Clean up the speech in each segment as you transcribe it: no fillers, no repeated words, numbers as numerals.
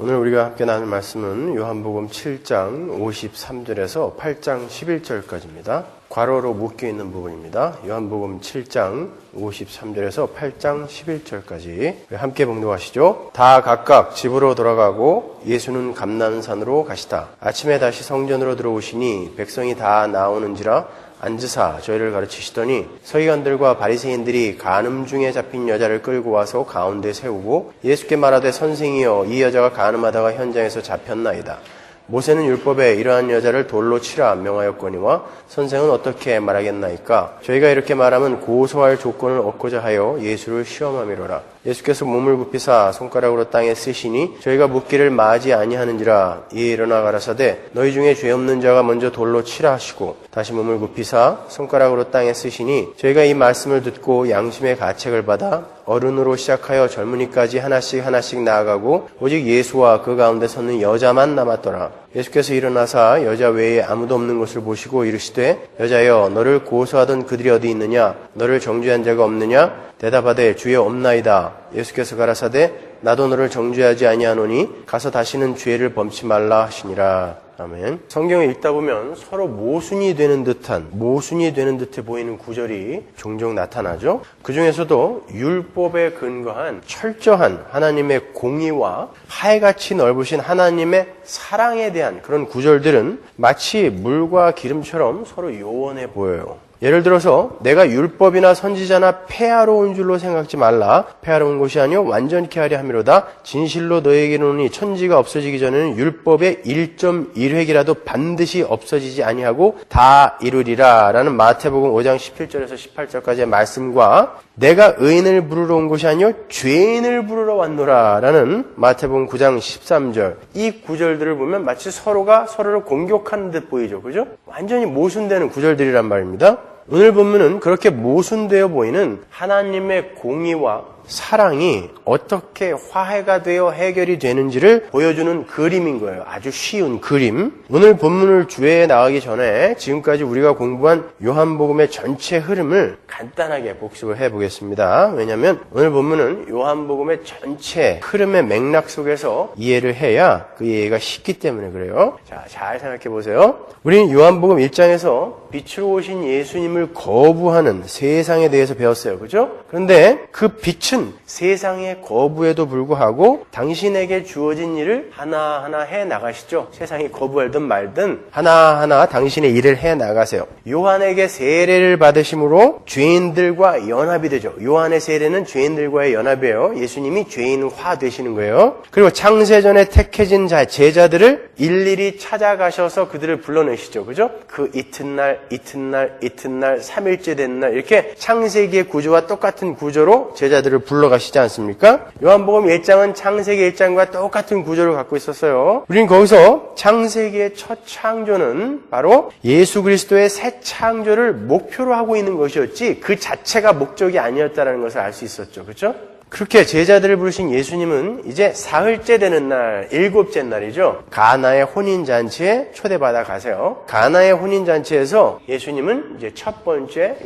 오늘 우리가 함께 나눌 말씀은 요한복음 7장 53절에서 8장 11절까지입니다. 괄호로 묶여있는 부분입니다. 요한복음 7장 53절에서 8장 11절까지 함께 봉독하시죠. 다 각각 집으로 돌아가고 예수는 감람산으로 가시다. 아침에 다시 성전으로 들어오시니 백성이 다 나오는지라 앉으사 저희를 가르치시더니 서기관들과 바리새인들이 간음 중에 잡힌 여자를 끌고 와서 가운데 세우고 예수께 말하되 선생이여 이 여자가 간음하다가 현장에서 잡혔나이다. 모세는 율법에 이러한 여자를 돌로 치라 명하였거니와 선생은 어떻게 말하겠나이까? 저희가 이렇게 말하면 고소할 조건을 얻고자 하여 예수를 시험함이로라. 예수께서 몸을 굽히사 손가락으로 땅에 쓰시니 저희가 묻기를 마지 아니하는지라. 이에 일어나 가라사대 너희 중에 죄 없는 자가 먼저 돌로 치라 하시고 다시 몸을 굽히사 손가락으로 땅에 쓰시니 저희가 이 말씀을 듣고 양심의 가책을 받아 어른으로 시작하여 젊은이까지 하나씩 나아가고 오직 예수와 그 가운데 섰는 여자만 남았더라. 예수께서 일어나사 여자 외에 아무도 없는 것을 보시고 이르시되 여자여 너를 고소하던 그들이 어디 있느냐? 너를 정죄한 자가 없느냐? 대답하되 주여 없나이다. 예수께서 가라사대 나도 너를 정죄하지 아니하노니 가서 다시는 죄를 범치 말라 하시니라. 아멘. 성경을 읽다 보면 서로 모순이 되는 듯해 보이는 구절이 종종 나타나죠. 그 중에서도 율법에 근거한 철저한 하나님의 공의와 하늘같이 넓으신 하나님의 사랑에 대한 그런 구절들은 마치 물과 기름처럼 서로 요원해 보여요. 예를 들어서 내가 율법이나 선지자나 폐하러 온 줄로 생각지 말라. 폐하러 온 것이 아니요 완전케 하려 함이로다. 진실로 너에게 이르노니 천지가 없어지기 전에는 율법의 1.1획이라도 반드시 없어지지 아니하고 다 이루리라. 라는 마태복음 5장 17절에서 18절까지의 말씀과 내가 의인을 부르러 온 것이 아니요 죄인을 부르러 왔노라. 라는 마태복음 9장 13절. 이 구절들을 보면 마치 서로가 서로를 공격하는 듯 보이죠. 그죠? 완전히 모순되는 구절들이란 말입니다. 오늘 본문은 그렇게 모순되어 보이는 하나님의 공의와 사랑이 어떻게 화해가 되어 해결이 되는지를 보여주는 그림인 거예요. 아주 쉬운 그림. 오늘 본문을 주회에 나가기 전에 지금까지 우리가 공부한 요한복음의 전체 흐름을 간단하게 복습을 해보겠습니다. 왜냐하면 오늘 본문은 요한복음의 전체 흐름의 맥락 속에서 이해를 해야 그 이해가 쉽기 때문에 그래요. 자, 잘 생각해 보세요. 우리는 요한복음 1장에서 빛으로 오신 예수님을 거부하는 세상에 대해서 배웠어요. 그죠? 그런데 그 빛은 세상의 거부에도 불구하고 당신에게 주어진 일을 하나하나 해 나가시죠. 세상이 거부하든 말든 하나하나 당신의 일을 해 나가세요. 요한에게 세례를 받으심으로 죄인들과 연합이 되죠. 요한의 세례는 죄인들과의 연합이에요. 예수님이 죄인화 되시는 거예요. 그리고 창세전에 택해진 제자들을 일일이 찾아가셔서 그들을 불러내시죠. 그죠? 그 이튿날, 3일째 된 날 이렇게 창세기의 구조와 똑같은 구조로 제자들을 불러가시지 않습니까? 요한복음 1장은 창세기 1장과 똑같은 구조를 갖고 있었어요. 우리는 거기서 창세기의 첫 창조는 바로 예수 그리스도의 새 창조를 목표로 하고 있는 것이었지 그 자체가 목적이 아니었다는 것을 알 수 있었죠. 그렇죠? 그렇게 제자들을 부르신 예수님은 이제 사흘째 되는 날, 7째 날이죠. 가나의 혼인잔치에 초대받아 가세요. 가나의 혼인잔치에서 예수님은 이제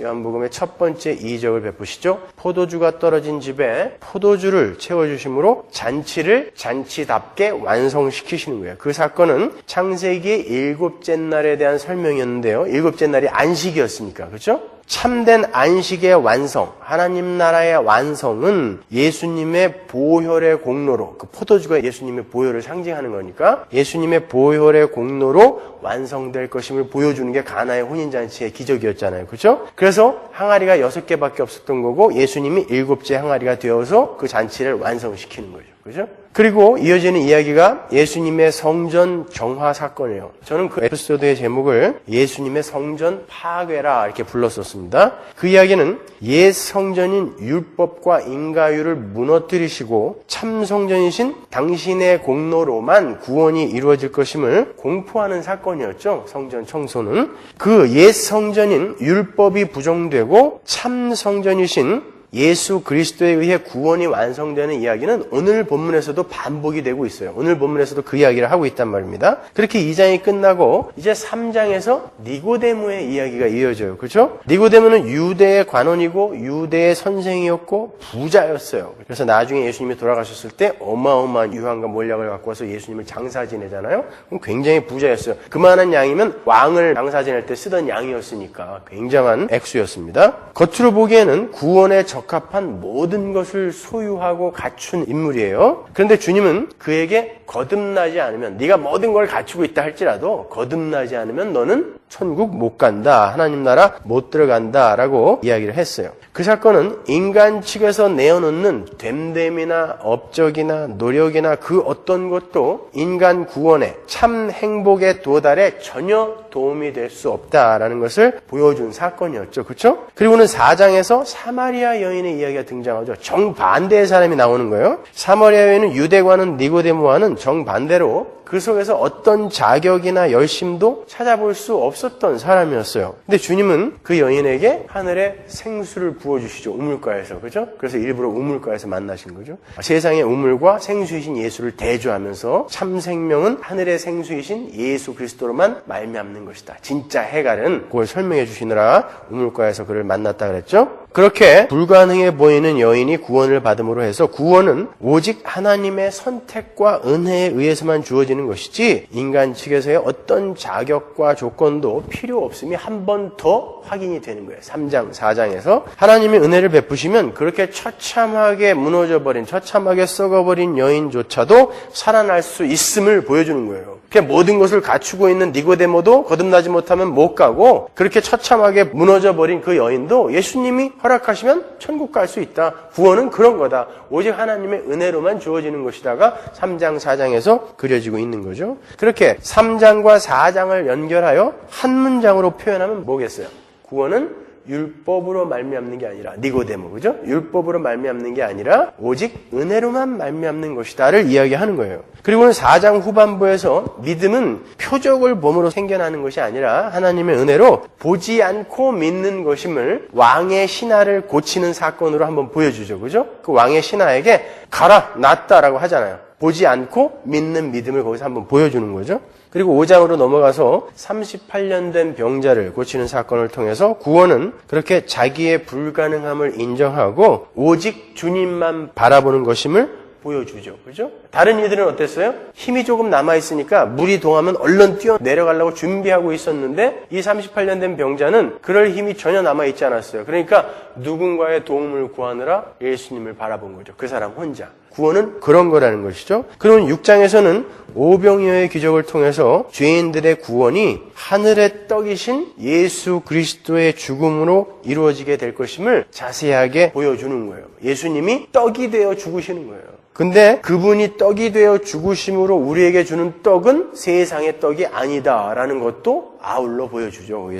요한복음의 첫 번째 이적을 베푸시죠. 포도주가 떨어진 집에 포도주를 채워주심으로 잔치를 잔치답게 완성시키시는 거예요. 그 사건은 창세기 7째 날에 대한 설명이었는데요. 7째 날이 안식이었으니까, 그렇죠? 참된 안식의 완성, 하나님 나라의 완성은 예수님의 보혈의 공로로, 그 포도주가 예수님의 보혈을 상징하는 거니까 예수님의 보혈의 공로로 완성될 것임을 보여주는 게 가나의 혼인잔치의 기적이었잖아요. 그렇죠? 그래서 항아리가 6개밖에 없었던 거고 예수님이 7째 항아리가 되어서 그 잔치를 완성시키는 거죠. 그죠? 그리고 이어지는 이야기가 예수님의 성전 정화 사건이에요. 저는 그 에피소드의 제목을 예수님의 성전 파괴라 이렇게 불렀었습니다. 그 이야기는 옛 성전인 율법과 인가율을 무너뜨리시고 참 성전이신 당신의 공로로만 구원이 이루어질 것임을 공포하는 사건이었죠. 성전 청소는. 그 옛 성전인 율법이 부정되고 참 성전이신 예수 그리스도에 의해 구원이 완성되는 이야기는 오늘 본문에서도 반복이 되고 있어요. 오늘 본문에서도 그 이야기를 하고 있단 말입니다. 그렇게 2장이 끝나고 이제 3장에서 니고데모의 이야기가 이어져요. 그렇죠? 니고데모는 유대의 관원이고 유대의 선생이었고 부자였어요. 그래서 나중에 예수님이 돌아가셨을 때 어마어마한 유황과 몰약을 갖고 와서 예수님을 장사 지내잖아요. 그럼 굉장히 부자였어요. 그만한 양이면 왕을 장사 지낼 때 쓰던 양이었으니까 굉장한 액수였습니다. 겉으로 보기에는 구원에 적합한 모든 것을 소유하고 갖춘 인물이에요. 그런데 주님은 그에게 거듭나지 않으면, 네가 모든 걸 갖추고 있다 할지라도 거듭나지 않으면 너는 천국 못 간다, 하나님 나라 못 들어간다 라고 이야기를 했어요. 그 사건은 인간 측에서 내어놓는 됨됨이나 업적이나 노력이나 그 어떤 것도 인간 구원에 참 행복에 도달에 전혀 도움이 될 수 없다라는 것을 보여준 사건이었죠. 그렇죠? 그리고는 4장에서 사마리아 여인의 이야기가 등장하죠. 정반대의 사람이 나오는 거예요. 사마리아 여인은 유대과는 니고데모와는 정반대로 그 속에서 어떤 자격이나 열심도 찾아볼 수 없었던 사람이었어요. 근데 주님은 그 여인에게 하늘의 생수를 부어주시죠. 우물가에서. 그죠? 그래서 일부러 우물가에서 만나신 거죠. 세상의 우물과 생수이신 예수를 대조하면서 참 생명은 하늘의 생수이신 예수 그리스도로만 말미암는 것이다. 진짜 해갈은 그걸 설명해 주시느라 우물가에서 그를 만났다 그랬죠. 그렇게 불가능해 보이는 여인이 구원을 받음으로 해서 구원은 오직 하나님의 선택과 은혜에 의해서만 주어지는 것이지 인간 측에서의 어떤 자격과 조건도 필요 없음이 한 번 더 확인이 되는 거예요. 3장, 4장에서 하나님의 은혜를 베푸시면 그렇게 처참하게 무너져버린, 처참하게 썩어버린 여인조차도 살아날 수 있음을 보여주는 거예요. 모든 것을 갖추고 있는 니고데모도 거듭나지 못하면 못 가고 그렇게 처참하게 무너져버린 그 여인도 예수님이 허락하시면 천국 갈 수 있다. 구원은 그런 거다. 오직 하나님의 은혜로만 주어지는 것이다가 3장, 4장에서 그려지고 있는 거죠. 그렇게 3장과 4장을 연결하여 한 문장으로 표현하면 뭐겠어요? 구원은 율법으로 말미암는 게 아니라 니고데모, 그죠? 율법으로 말미암는 게 아니라 오직 은혜로만 말미암는 것이다를 이야기하는 거예요. 그리고는 4장 후반부에서 믿음은 표적을 몸으로 생겨나는 것이 아니라 하나님의 은혜로 보지 않고 믿는 것임을 왕의 신하를 고치는 사건으로 한번 보여주죠, 그죠? 그 왕의 신하에게 가라, 낫다라고 하잖아요. 보지 않고 믿는 믿음을 거기서 한번 보여주는 거죠. 그리고 5장으로 넘어가서 38년 된 병자를 고치는 사건을 통해서 구원은 그렇게 자기의 불가능함을 인정하고 오직 주님만 바라보는 것임을 보여주죠. 그죠? 다른 이들은 어땠어요? 힘이 조금 남아있으니까 물이 동하면 얼른 뛰어 내려가려고 준비하고 있었는데 이 38년 된 병자는 그럴 힘이 전혀 남아있지 않았어요. 그러니까 누군가의 도움을 구하느라 예수님을 바라본 거죠. 그 사람 혼자. 구원은 그런 거라는 것이죠. 그러면 6장에서는 오병이어의 기적을 통해서 죄인들의 구원이 하늘의 떡이신 예수 그리스도의 죽음으로 이루어지게 될 것임을 자세하게 보여주는 거예요. 예수님이 떡이 되어 죽으시는 거예요. 근데 그분이 떡이 되어 죽으심으로 우리에게 주는 떡은 세상의 떡이 아니다라는 것도 아울러 보여주죠.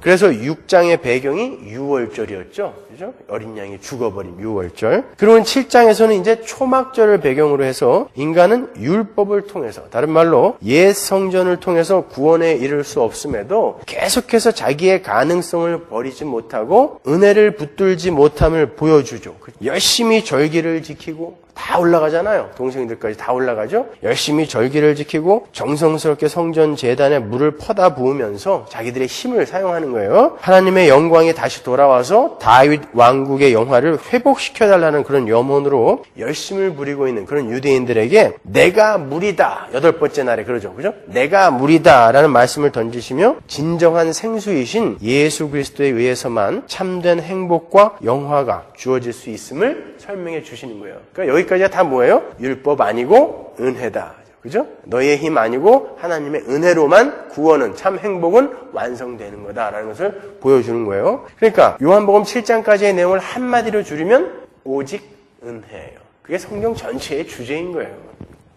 그래서 6장의 배경이 유월절이었죠. 그죠? 어린 양이 죽어버린 유월절. 그리고 7장에서는 이제 초막절을 배경으로 해서 인간은 율법을 통해서, 다른 말로 옛 성전을 통해서 구원에 이를 수 없음에도 계속해서 자기의 가능성을 버리지 못하고 은혜를 붙들지 못함을 보여주죠. 열심히 절기를 지키고 다 올라가잖아요. 동생들까지 다 올라가죠. 열심히 절기를 지키고 정성스럽게 성전 제단에 물을 퍼다 부으면서 자기들의 힘을 사용하는 거예요. 하나님의 영광이 다시 돌아와서 다윗 왕국의 영화를 회복시켜달라는 그런 염원으로 열심을 부리고 있는 그런 유대인들에게 내가 물이다. 8번째 날에 그러죠. 그죠? 내가 물이다 라는 말씀을 던지시며 진정한 생수이신 예수 그리스도에 의해서만 참된 행복과 영화가 주어질 수 있음을 설명해 주시는 거예요. 그러니까 여기까지가 다 뭐예요? 율법 아니고 은혜다. 그죠? 너의 힘 아니고 하나님의 은혜로만 구원은, 참 행복은 완성되는 거다라는 것을 보여주는 거예요. 그러니까 요한복음 7장까지의 내용을 한마디로 줄이면 오직 은혜예요. 그게 성경 전체의 주제인 거예요.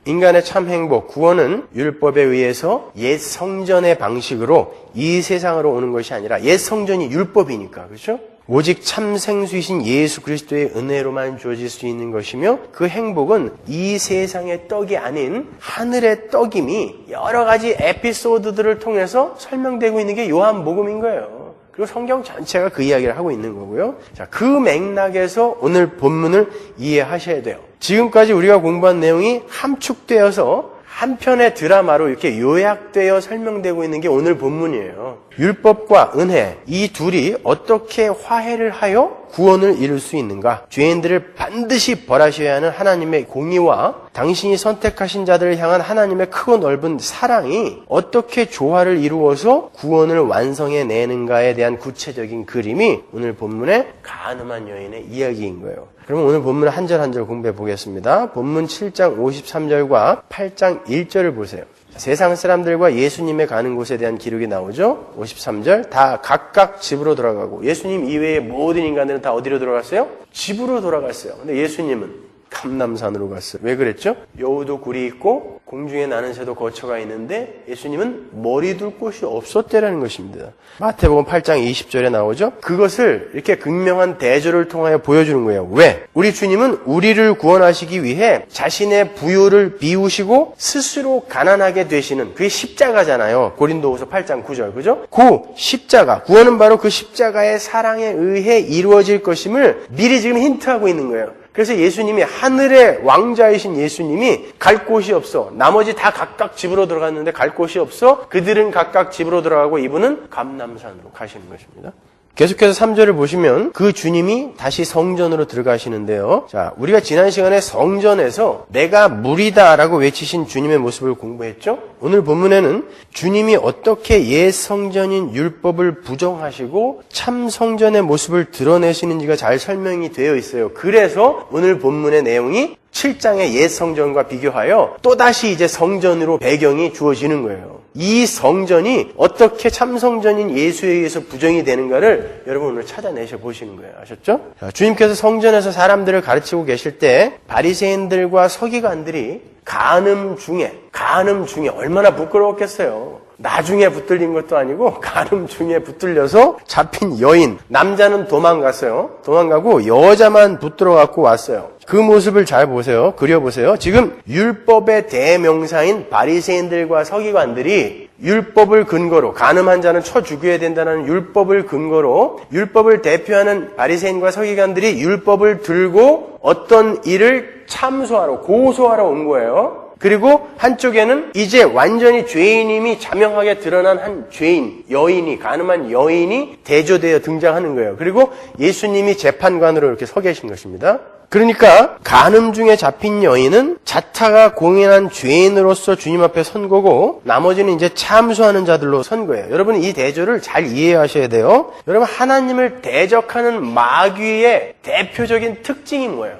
인간의 참 행복, 구원은 율법에 의해서 옛 성전의 방식으로 이 세상으로 오는 것이 아니라 옛 성전이 율법이니까, 그렇죠? 오직 참 생수이신 예수 그리스도의 은혜로만 주어질 수 있는 것이며 그 행복은 이 세상의 떡이 아닌 하늘의 떡임이 여러 가지 에피소드들을 통해서 설명되고 있는 게 요한복음인 거예요. 그리고 성경 전체가 그 이야기를 하고 있는 거고요. 자, 그 맥락에서 오늘 본문을 이해하셔야 돼요. 지금까지 우리가 공부한 내용이 함축되어서 한 편의 드라마로 이렇게 요약되어 설명되고 있는 게 오늘 본문이에요. 율법과 은혜, 이 둘이 어떻게 화해를 하여 구원을 이룰 수 있는가? 죄인들을 반드시 벌하셔야 하는 하나님의 공의와 당신이 선택하신 자들을 향한 하나님의 크고 넓은 사랑이 어떻게 조화를 이루어서 구원을 완성해내는가에 대한 구체적인 그림이 오늘 본문의 가늠한 여인의 이야기인 거예요. 그러면 오늘 본문 한 절 한 절 공부해 보겠습니다. 본문 7장 53절과 8장 1절을 보세요. 세상 사람들과 예수님의 가는 곳에 대한 기록이 나오죠. 53절 다 각각 집으로 돌아가고 예수님 이외의 모든 인간들은 다 어디로 돌아갔어요? 집으로 돌아갔어요. 근데 예수님은 감람산으로 갔어요. 왜 그랬죠? 여우도 굴이 있고 공중에 나는 새도 거처가 있는데 예수님은 머리 둘 곳이 없었대라는 것입니다. 마태복음 8장 20절에 나오죠. 그것을 이렇게 극명한 대조를 통하여 보여주는 거예요. 왜? 우리 주님은 우리를 구원하시기 위해 자신의 부요를 비우시고 스스로 가난하게 되시는 그게 십자가잖아요. 고린도후서 8장 9절 그죠? 그 십자가, 구원은 바로 그 십자가의 사랑에 의해 이루어질 것임을 미리 지금 힌트하고 있는 거예요. 그래서 예수님이 하늘의 왕자이신 예수님이 갈 곳이 없어. 나머지 다 각각 집으로 들어갔는데 갈 곳이 없어. 그들은 각각 집으로 들어가고 이분은 감람산으로 가시는 것입니다. 계속해서 3절을 보시면 그 주님이 다시 성전으로 들어가시는데요. 자, 우리가 지난 시간에 성전에서 내가 물이다라고 외치신 주님의 모습을 공부했죠. 오늘 본문에는 주님이 어떻게 옛 성전인 율법을 부정하시고 참 성전의 모습을 드러내시는지가 잘 설명이 되어 있어요. 그래서 오늘 본문의 내용이 7장의 옛 성전과 비교하여 또다시 이제 성전으로 배경이 주어지는 거예요. 이 성전이 어떻게 참 성전인 예수에 의해서 부정이 되는가를 여러분 오늘 찾아내셔 보시는 거예요. 아셨죠? 자, 주님께서 성전에서 사람들을 가르치고 계실 때 바리새인들과 서기관들이 간음 중에 얼마나 부끄러웠겠어요. 나중에 붙들린 것도 아니고 간음 중에 붙들려서 잡힌 여인, 남자는 도망갔어요. 도망가고 여자만 붙들어 갖고 왔어요. 그 모습을 잘 보세요. 그려보세요. 지금 율법의 대명사인 바리새인들과 서기관들이 율법을 근거로 간음한 자는 쳐 죽여야 된다는 율법을 근거로 율법을 대표하는 바리새인과 서기관들이 율법을 들고 어떤 일을 참소하러 고소하러 온 거예요. 그리고 한쪽에는 이제 완전히 죄인임이 자명하게 드러난 한 죄인, 여인이, 간음한 여인이 대조되어 등장하는 거예요. 그리고 예수님이 재판관으로 이렇게 서 계신 것입니다. 그러니까 간음 중에 잡힌 여인은 자타가 공인한 죄인으로서 주님 앞에 선 거고 나머지는 이제 참소하는 자들로 선 거예요. 여러분 이 대조를 잘 이해하셔야 돼요. 여러분 하나님을 대적하는 마귀의 대표적인 특징이 뭐예요?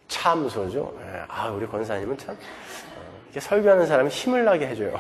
참소죠. 우리 권사님은 참 설교하는 사람이 힘을 나게 해줘요.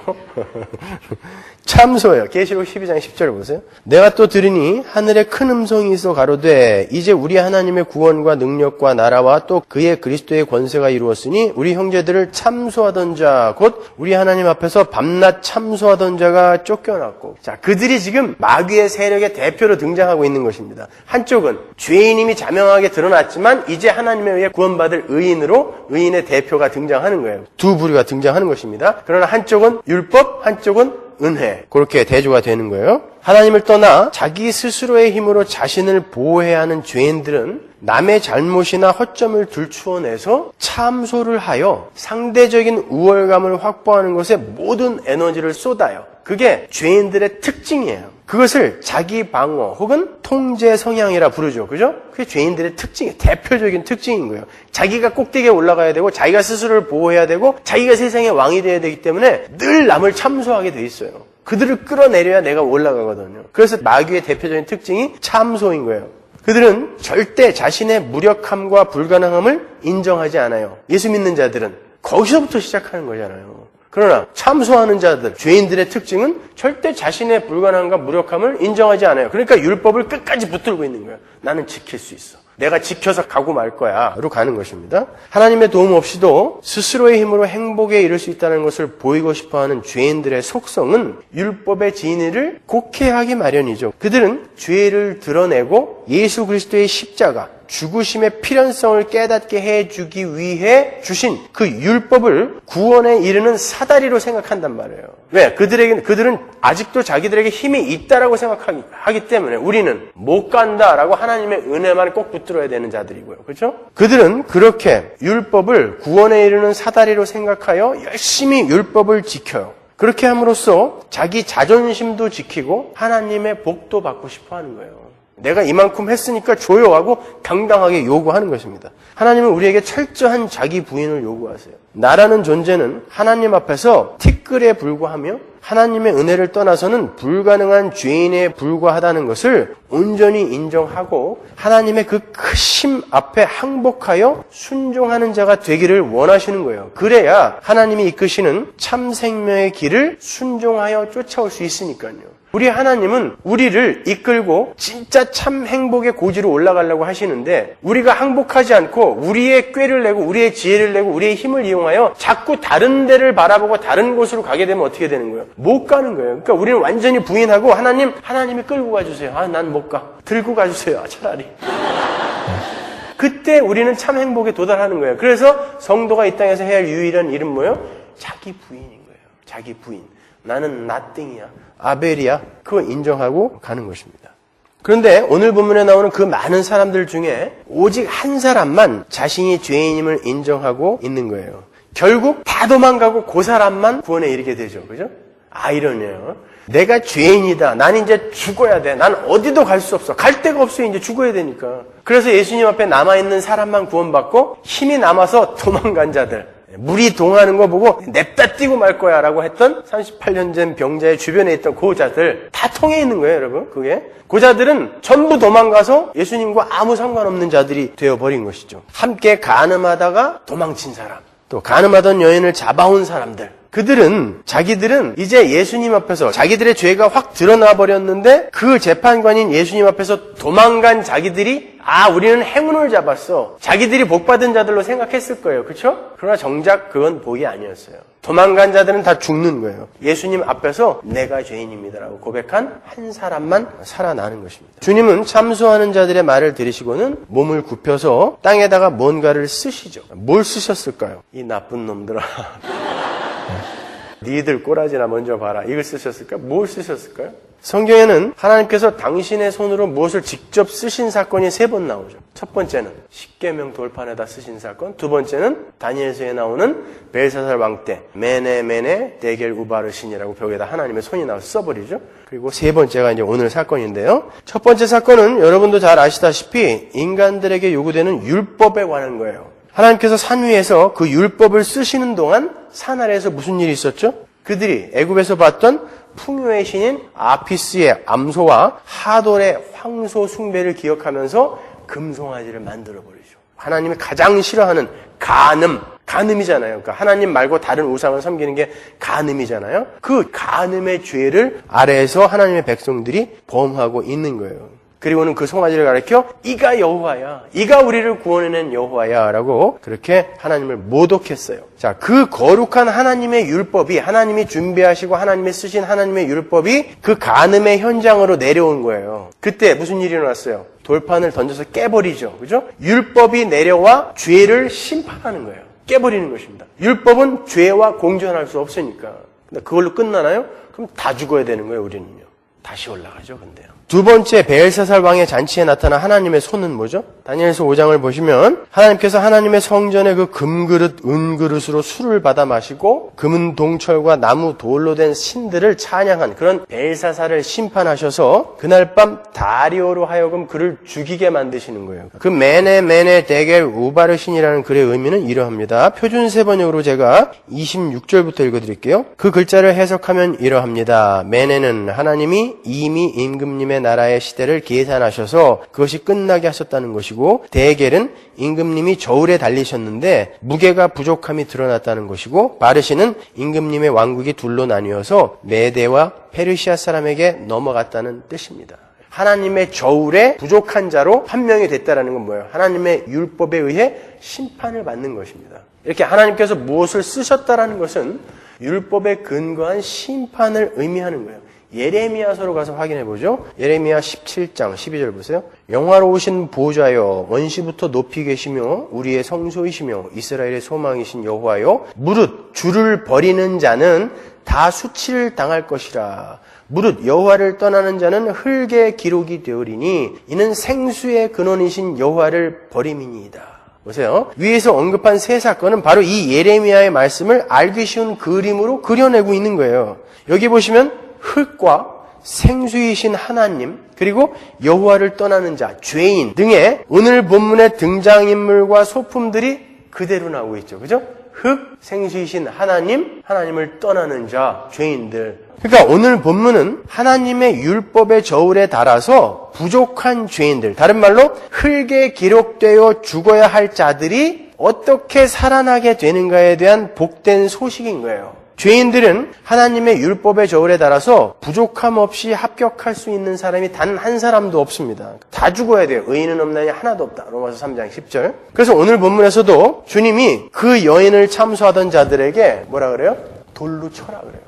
참소예요. 계시록 12장 10절 보세요. 내가 또 들으니 하늘에 큰 음성이 있어 가로되 이제 우리 하나님의 구원과 능력과 나라와 또 그의 그리스도의 권세가 이루었으니 우리 형제들을 참소하던 자 곧 우리 하나님 앞에서 밤낮 참소하던 자가 쫓겨났고 자 그들이 지금 마귀의 세력의 대표로 등장하고 있는 것입니다. 한쪽은 죄인임이 자명하게 드러났지만 이제 하나님에 의해 구원받을 의인으로 의인의 대표가 등장하는 거예요. 두 부류가 등장하는 것입니다. 그러나 한쪽은 율법, 한쪽은 은혜. 그렇게 대조가 되는 거예요. 하나님을 떠나 자기 스스로의 힘으로 자신을 보호해야 하는 죄인들은 남의 잘못이나 허점을 들추어내서 참소를 하여 상대적인 우월감을 확보하는 것에 모든 에너지를 쏟아요. 그게 죄인들의 특징이에요. 그것을 자기 방어 혹은 통제 성향이라 부르죠. 그죠? 그게 죄인들의 특징이에요. 대표적인 특징인 거예요. 자기가 꼭대기에 올라가야 되고 자기가 스스로를 보호해야 되고 자기가 세상의 왕이 되어야 되기 때문에 늘 남을 참소하게 돼 있어요. 그들을 끌어내려야 내가 올라가거든요. 그래서 마귀의 대표적인 특징이 참소인 거예요. 그들은 절대 자신의 무력함과 불가능함을 인정하지 않아요. 예수 믿는 자들은 거기서부터 시작하는 거잖아요. 그러나 참소하는 자들, 죄인들의 특징은 절대 자신의 불가능함과 무력함을 인정하지 않아요. 그러니까 율법을 끝까지 붙들고 있는 거예요. 나는 지킬 수 있어. 내가 지켜서 가고 말 거야. 로 가는 것입니다. 하나님의 도움 없이도 스스로의 힘으로 행복에 이를 수 있다는 것을 보이고 싶어하는 죄인들의 속성은 율법의 진리를 곡해하기 마련이죠. 그들은 죄를 드러내고 예수 그리스도의 십자가, 죽으심의 필연성을 깨닫게 해주기 위해 주신 그 율법을 구원에 이르는 사다리로 생각한단 말이에요. 왜? 그들은 아직도 자기들에게 힘이 있다라고 생각하기 때문에 우리는 못 간다라고 하나님의 은혜만 꼭 붙들어야 되는 자들이고요. 그렇죠? 그들은 그렇게 율법을 구원에 이르는 사다리로 생각하여 열심히 율법을 지켜요. 그렇게 함으로써 자기 자존심도 지키고 하나님의 복도 받고 싶어 하는 거예요. 내가 이만큼 했으니까 줘요 하고 당당하게 요구하는 것입니다. 하나님은 우리에게 철저한 자기 부인을 요구하세요. 나라는 존재는 하나님 앞에서 티끌에 불과하며 하나님의 은혜를 떠나서는 불가능한 죄인에 불과하다는 것을 온전히 인정하고 하나님의 그 크심 앞에 항복하여 순종하는 자가 되기를 원하시는 거예요. 그래야 하나님이 이끄시는 참 생명의 길을 순종하여 쫓아올 수 있으니까요. 우리 하나님은 우리를 이끌고 진짜 참 행복의 고지로 올라가려고 하시는데 우리가 항복하지 않고 우리의 꾀를 내고 우리의 지혜를 내고 우리의 힘을 이용하여 자꾸 다른 데를 바라보고 다른 곳으로 가게 되면 어떻게 되는 거예요? 못 가는 거예요. 그러니까 우리는 완전히 부인하고 하나님이 끌고 가주세요. 난 못 가. 들고 가주세요. 차라리. 그때 우리는 참 행복에 도달하는 거예요. 그래서 성도가 이 땅에서 해야 할 유일한 일은 뭐예요? 자기 부인인 거예요. 자기 부인. 나는 nothing이야. 아벨이야. 그거 인정하고 가는 것입니다. 그런데 오늘 본문에 나오는 그 많은 사람들 중에 오직 한 사람만 자신이 죄인임을 인정하고 있는 거예요. 결국 다 도망가고 그 사람만 구원에 이르게 되죠. 그죠? 아이러니해요. 내가 죄인이다. 난 이제 죽어야 돼. 난 어디도 갈 수 없어. 갈 데가 없어요. 이제 죽어야 되니까. 그래서 예수님 앞에 남아있는 사람만 구원받고 힘이 남아서 도망간 자들. 물이 동하는 거 보고 냅다 뛰고 말 거야 라고 했던 38년 전 병자의 주변에 있던 그 자들 다 통해 있는 거예요, 여러분. 그게. 그 자들은 전부 도망가서 예수님과 아무 상관없는 자들이 되어버린 것이죠. 함께 간음하다가 도망친 사람, 또 간음하던 여인을 잡아온 사람들. 그들은 자기들은 이제 예수님 앞에서 자기들의 죄가 확 드러나 버렸는데 그 재판관인 예수님 앞에서 도망간 자기들이 우리는 행운을 잡았어. 자기들이 복받은 자들로 생각했을 거예요. 그렇죠? 그러나 정작 그건 복이 아니었어요. 도망간 자들은 다 죽는 거예요. 예수님 앞에서 내가 죄인입니다라고 고백한 한 사람만 살아나는 것입니다. 주님은 참소하는 자들의 말을 들으시고는 몸을 굽혀서 땅에다가 뭔가를 쓰시죠. 뭘 쓰셨을까요? 이 나쁜 놈들아. 니들 꼬라지나 먼저 봐라. 이걸 쓰셨을까요? 뭘 쓰셨을까요? 성경에는 하나님께서 당신의 손으로 무엇을 직접 쓰신 사건이 3번 나오죠. 첫 번째는 십계명 돌판에다 쓰신 사건, 두 번째는 다니엘서에 나오는 벨사살 왕 때 메네 데겔 우바르신이라고 벽에다 하나님의 손이 나와서 써버리죠. 그리고 세 번째가 이제 오늘 사건인데요. 첫 번째 사건은 여러분도 잘 아시다시피 인간들에게 요구되는 율법에 관한 거예요. 하나님께서 산 위에서 그 율법을 쓰시는 동안 산 아래에서 무슨 일이 있었죠? 그들이 애굽에서 봤던 풍요의 신인 아피스의 암소와 하돌의 황소 숭배를 기억하면서 금송아지를 만들어버리죠. 하나님이 가장 싫어하는 간음이잖아요. 그러니까 하나님 말고 다른 우상을 섬기는 게 간음이잖아요. 그 간음의 죄를 아래에서 하나님의 백성들이 범하고 있는 거예요. 그리고는 그 송아지를 가리켜 이가 여호와야, 이가 우리를 구원해낸 여호와야 라고 그렇게 하나님을 모독했어요. 자, 그 거룩한 하나님의 율법이, 하나님이 준비하시고 하나님이 쓰신 하나님의 율법이 그 간음의 현장으로 내려온 거예요. 그때 무슨 일이 일어났어요? 돌판을 던져서 깨버리죠. 그죠? 율법이 내려와 죄를 심판하는 거예요. 깨버리는 것입니다. 율법은 죄와 공존할 수 없으니까. 근데 그걸로 끝나나요? 그럼 다 죽어야 되는 거예요, 우리는요. 다시 올라가죠, 근데요. 두 번째 베엘사살 왕의 잔치에 나타난 하나님의 손은 뭐죠? 다니엘서 5장을 보시면 하나님께서 하나님의 성전의 그 금그릇, 은그릇으로 술을 받아 마시고 금은 동철과 나무 돌로 된 신들을 찬양한 그런 베엘사살을 심판하셔서 그날 밤 다리오로 하여금 그를 죽이게 만드시는 거예요. 그 메네 데겔 우바르신이라는 글의 의미는 이러합니다. 표준 세번역으로 제가 26절부터 읽어드릴게요. 그 글자를 해석하면 이러합니다. 메네는 하나님이 이미 임금님의 나라의 시대를 계산하셔서 그것이 끝나게 하셨다는 것이고, 데겔은 임금님이 저울에 달리셨는데 무게가 부족함이 드러났다는 것이고, 바르신은 임금님의 왕국이 둘로 나뉘어서 메대와 페르시아 사람에게 넘어갔다는 뜻입니다. 하나님의 저울에 부족한 자로 판명이 됐다는 건 뭐예요? 하나님의 율법에 의해 심판을 받는 것입니다. 이렇게 하나님께서 무엇을 쓰셨다라는 것은 율법에 근거한 심판을 의미하는 거예요. 예레미야서로 가서 확인해 보죠. 예레미야 17장 12절 보세요. 영화로우신 보좌여, 원시부터 높이 계시며 우리의 성소이시며 이스라엘의 소망이신 여호와여, 무릇 주를 버리는 자는 다 수치를 당할 것이라. 무릇 여호와를 떠나는 자는 흙의 기록이 되오리니 이는 생수의 근원이신 여호와를 버림이니이다. 보세요. 위에서 언급한 세 사건은 바로 이 예레미야의 말씀을 알기 쉬운 그림으로 그려내고 있는 거예요. 여기 보시면 흙과 생수이신 하나님, 그리고 여호와를 떠나는 자, 죄인 등의 오늘 본문의 등장인물과 소품들이 그대로 나오고 있죠. 그죠? 흙, 생수이신 하나님, 하나님을 떠나는 자, 죄인들. 그러니까 오늘 본문은 하나님의 율법의 저울에 달아서 부족한 죄인들, 다른 말로 흙에 기록되어 죽어야 할 자들이 어떻게 살아나게 되는가에 대한 복된 소식인 거예요. 죄인들은 하나님의 율법의 저울에 달아서 부족함 없이 합격할 수 있는 사람이 단 한 사람도 없습니다. 다 죽어야 돼요. 의인은 없나니 하나도 없다. 로마서 3장 10절. 그래서 오늘 본문에서도 주님이 그 여인을 참소하던 자들에게 뭐라 그래요? 돌로 쳐라 그래요.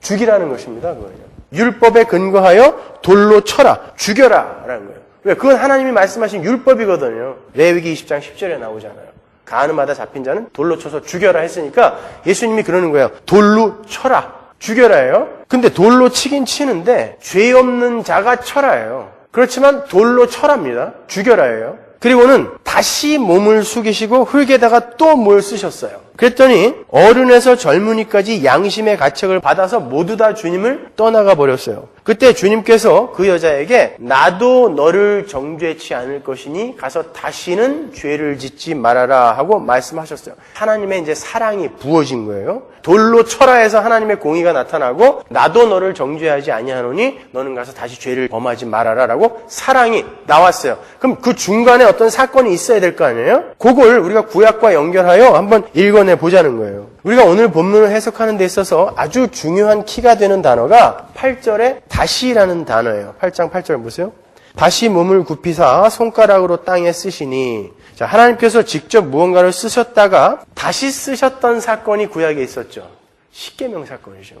죽이라는 것입니다. 그거는요. 율법에 근거하여 돌로 쳐라, 죽여라 라는 거예요. 왜? 그건 하나님이 말씀하신 율법이거든요. 레위기 20장 10절에 나오잖아요. 가늠하다 잡힌 자는 돌로 쳐서 죽여라 했으니까 예수님이 그러는 거예요. 돌로 쳐라, 죽여라예요. 근데 돌로 치긴 치는데 죄 없는 자가 쳐라예요. 그렇지만 돌로 쳐랍니다. 죽여라예요. 그리고는 다시 몸을 숙이시고 흙에다가 또 뭘 쓰셨어요. 그랬더니 어른에서 젊은이까지 양심의 가책을 받아서 모두 다 주님을 떠나가 버렸어요. 그때 주님께서 그 여자에게 나도 너를 정죄치 않을 것이니 가서 다시는 죄를 짓지 말아라 하고 말씀하셨어요. 하나님의 이제 사랑이 부어진 거예요. 돌로 쳐라 해서 하나님의 공의가 나타나고 나도 너를 정죄하지 아니하노니 너는 가서 다시 죄를 범하지 말아라 라고 사랑이 나왔어요. 그럼 그 중간에 어떤 사건이 있어야 될 거 아니에요? 그걸 우리가 구약과 연결하여 한번 읽어내 보자는 거예요. 우리가 오늘 본문을 해석하는 데 있어서 아주 중요한 키가 되는 단어가 8절에 다시라는 단어예요. 8장 8절 보세요. 다시 몸을 굽히사 손가락으로 땅에 쓰시니, 자, 하나님께서 직접 무언가를 쓰셨다가 다시 쓰셨던 사건이 구약에 있었죠. 십계명 사건이죠.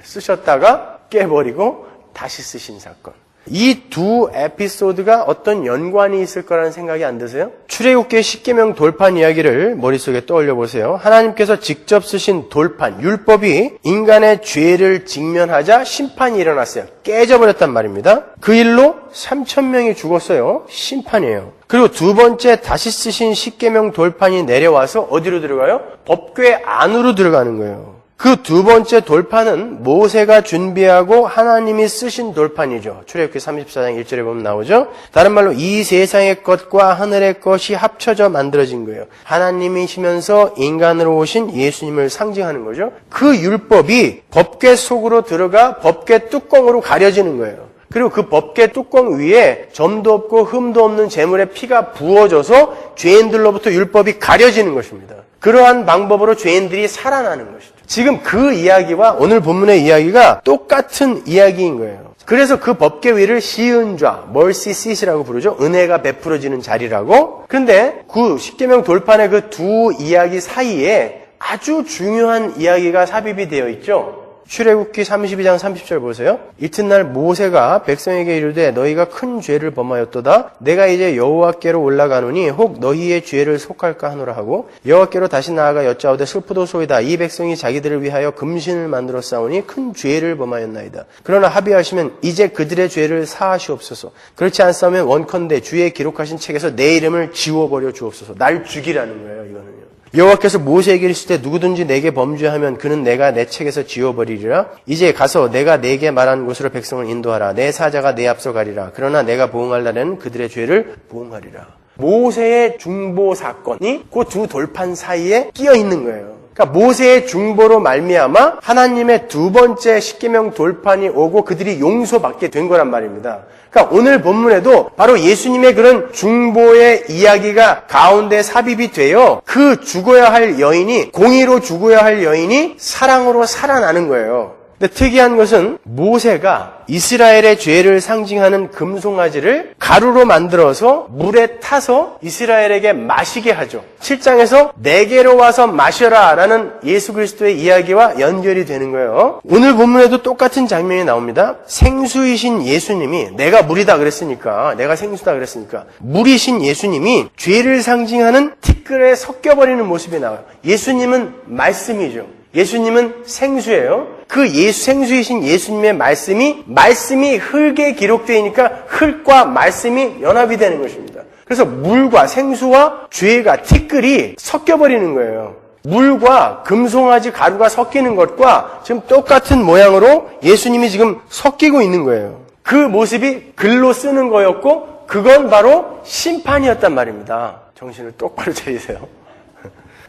쓰셨다가 깨버리고 다시 쓰신 사건. 이 두 에피소드가 어떤 연관이 있을 거라는 생각이 안 드세요? 출애굽기의 십계명 돌판 이야기를 머릿속에 떠올려 보세요. 하나님께서 직접 쓰신 돌판, 율법이 인간의 죄를 직면하자 심판이 일어났어요. 깨져버렸단 말입니다. 그 일로 3,000명이 죽었어요. 심판이에요. 그리고 두 번째 다시 쓰신 십계명 돌판이 내려와서 어디로 들어가요? 법궤 안으로 들어가는 거예요. 그 두 번째 돌판은 모세가 준비하고 하나님이 쓰신 돌판이죠. 출애굽기 34장 1절에 보면 나오죠. 다른 말로 이 세상의 것과 하늘의 것이 합쳐져 만들어진 거예요. 하나님이시면서 인간으로 오신 예수님을 상징하는 거죠. 그 율법이 법궤 속으로 들어가 법궤 뚜껑으로 가려지는 거예요. 그리고 그 법궤 뚜껑 위에 점도 없고 흠도 없는 제물의 피가 부어져서 죄인들로부터 율법이 가려지는 것입니다. 그러한 방법으로 죄인들이 살아나는 것이죠. 지금 그 이야기와 오늘 본문의 이야기가 똑같은 이야기인 거예요. 그래서 그 법궤 위를 시은좌, mercy seat이라고 부르죠. 은혜가 베풀어지는 자리라고. 그런데 그 십계명 돌판의 그 두 이야기 사이에 아주 중요한 이야기가 삽입이 되어 있죠. 출애굽기 32장 30절 보세요. 이튿날 모세가 백성에게 이르되 너희가 큰 죄를 범하였도다. 내가 이제 여호와께로 올라가노니 혹 너희의 죄를 속할까 하노라 하고 여호와께로 다시 나아가 여짜오되 슬프도소이다. 이 백성이 자기들을 위하여 금신을 만들어 싸우니 큰 죄를 범하였나이다. 그러나 합의하시면 이제 그들의 죄를 사하시옵소서. 그렇지 않사면 원컨대 주의 기록하신 책에서 내 이름을 지워버려 주옵소서. 날 죽이라는 거예요. 이거는요. 여호와께서 모세에게 이르시되 누구든지 내게 범죄하면 그는 내가 내 책에서 지워버리리라. 이제 가서 내가 내게 말한 곳으로 백성을 인도하라. 내 사자가 내 앞서 가리라. 그러나 내가 보응할 날에는 그들의 죄를 보응하리라. 모세의 중보 사건이 그 두 돌판 사이에 끼어 있는 거예요. 그러니까 모세의 중보로 말미암아 하나님의 두 번째 십계명 돌판이 오고 그들이 용서받게 된 거란 말입니다. 그러니까 오늘 본문에도 바로 예수님의 그런 중보의 이야기가 가운데 삽입이 되어 그 죽어야 할 여인이, 공의로 죽어야 할 여인이 사랑으로 살아나는 거예요. 근데 특이한 것은 모세가 이스라엘의 죄를 상징하는 금송아지를 가루로 만들어서 물에 타서 이스라엘에게 마시게 하죠. 7장에서 내게로 와서 마셔라 라는 예수 그리스도의 이야기와 연결이 되는 거예요. 오늘 본문에도 똑같은 장면이 나옵니다. 생수이신 예수님이, 내가 물이다 그랬으니까, 내가 생수다 그랬으니까, 물이신 예수님이 죄를 상징하는 티끌에 섞여버리는 모습이 나와요. 예수님은 말씀이죠. 예수님은 생수예요. 그 생수이신 예수님의 말씀이 흙에 기록되어 있으니까 흙과 말씀이 연합이 되는 것입니다. 그래서 물과 생수와 죄가, 티끌이 섞여버리는 거예요. 물과 금송아지 가루가 섞이는 것과 지금 똑같은 모양으로 예수님이 지금 섞이고 있는 거예요. 그 모습이 글로 쓰는 거였고 그건 바로 심판이었단 말입니다. 정신을 똑바로 차리세요.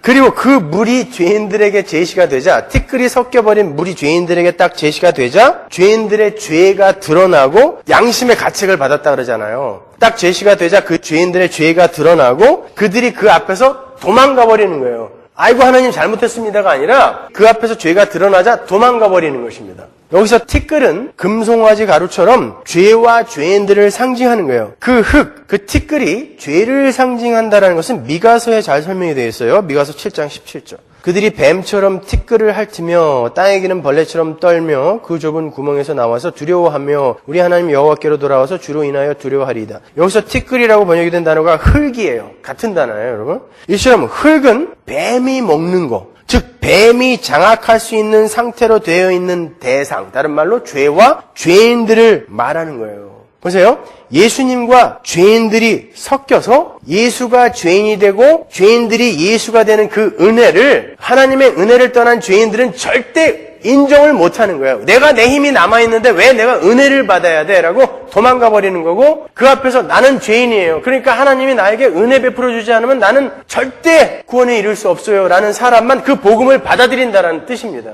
그리고 그 물이 죄인들에게 제시가 되자, 티끌이 섞여버린 물이 죄인들에게 딱 제시가 되자 죄인들의 죄가 드러나고 양심의 가책을 받았다 그러잖아요. 딱 제시가 되자 그 죄인들의 죄가 드러나고 그들이 그 앞에서 도망가 버리는 거예요. 아이고 하나님 잘못했습니다가 아니라 그 앞에서 죄가 드러나자 도망가 버리는 것입니다. 여기서 티끌은 금송아지 가루처럼 죄와 죄인들을 상징하는 거예요. 그 흙, 그 티끌이 죄를 상징한다는 것은 미가서에 잘 설명이 되어 있어요. 미가서 7장 17절. 그들이 뱀처럼 티끌을 핥으며 땅에 기는 벌레처럼 떨며 그 좁은 구멍에서 나와서 두려워하며 우리 하나님 여호와께로 돌아와서 주로 인하여 두려워하리이다. 여기서 티끌이라고 번역이 된 단어가 흙이에요. 같은 단어예요, 여러분. 이처럼 흙은 뱀이 먹는 거, 즉 뱀이 장악할 수 있는 상태로 되어 있는 대상, 다른 말로 죄와 죄인들을 말하는 거예요. 보세요. 예수님과 죄인들이 섞여서 예수가 죄인이 되고 죄인들이 예수가 되는 그 은혜를, 하나님의 은혜를 떠난 죄인들은 절대 인정을 못하는 거예요. 내가 내 힘이 남아있는데 왜 내가 은혜를 받아야 돼? 라고 도망가 버리는 거고 그 앞에서 나는 죄인이에요. 그러니까 하나님이 나에게 은혜 베풀어 주지 않으면 나는 절대 구원에 이를 수 없어요. 라는 사람만 그 복음을 받아들인다는 뜻입니다.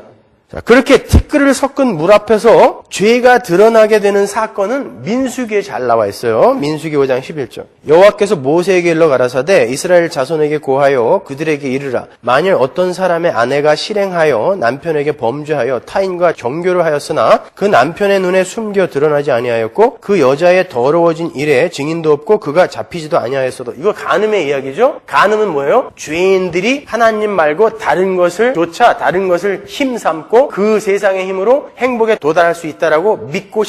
자, 그렇게 티끌을 섞은 물 앞에서 죄가 드러나게 되는 사건은 민수기에 잘 나와 있어요. 민수기 5장 11절. 여호와께서 모세에게 일러 가라사대 이스라엘 자손에게 고하여 그들에게 이르라. 만일 어떤 사람의 아내가 실행하여 남편에게 범죄하여 타인과 정교를 하였으나 그 남편의 눈에 숨겨 드러나지 아니하였고 그 여자의 더러워진 일에 증인도 없고 그가 잡히지도 아니하였어도. 이거 간음의 이야기죠. 간음은 뭐예요? 죄인들이 하나님 말고 다른 것을 힘삼고 그 세상의 힘으로 행복에 도달할 수 있다라고 믿고